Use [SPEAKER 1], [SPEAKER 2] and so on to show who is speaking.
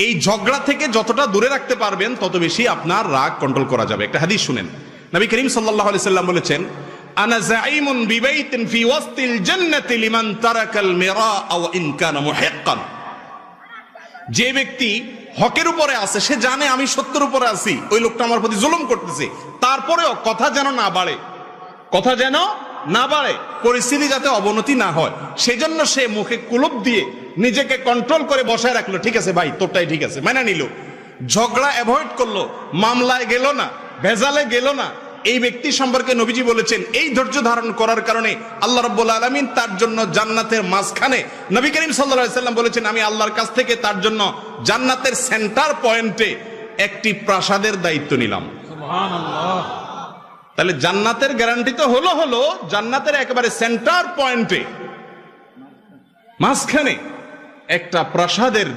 [SPEAKER 1] এই ঝগড়া থেকে যতটা দূরে রাখতে পারবেন তত বেশি আপনার রাগ কন্ট্রোল করা যাবে। একটা হাদিস শুনেন, নবী করিম সাল্লাল্লাহু আলাইহি সাল্লাম বলেছেন, আনা যাঈমুন বিবাইতিন ফি ওয়াসতিল জান্নাতি লিমান তারাকাল মিরা ওয়া ইন কানা মুহিক্কান। যে ব্যক্তি হকের উপরে আছে, সে জানে আমি সত্যের উপরে আছি, ওই লোকটা আমার প্রতি জুলুম করতেছে, তারপরেও কথা যেন না বাড়ে, কথা যেন না বাড়ে, পরিস্থিতি যাতে অবনতি না হয়, সেজন্য সে মুখে কুলুপ দিয়ে নিজেকে কন্ট্রোল করে বসায় রাখলো। ঠিক আছে ভাই, তোরটাই ঠিক আছে, মেনে নিল, ঝগড়া অ্যাভয়েড করলো, মামলায় গেল না, ভেজালে গেল না। এই ব্যক্তি সম্পর্কে নবীজি বলেছেন, এই ধৈর্য ধারণ করার কারণে আল্লাহ রাব্বুল আলামিন তার জন্য জান্নাতের মাঝখানে, নবী করিম সাল্লাল্লাহু আলাইহি সাল্লাম বলেছেন, আমি আল্লাহর কাছ থেকে তার জন্য জান্নাতের সেন্টার পয়েন্টে একটি প্রাসাদের দায়িত্ব নিলাম। সুবহানাল্লাহ। তাহলে জান্নাতের গ্যারান্টি তো হলো জান্নাতের একেবারে সেন্টার পয়েন্টে মাঝখানে একটা প্রাসাদের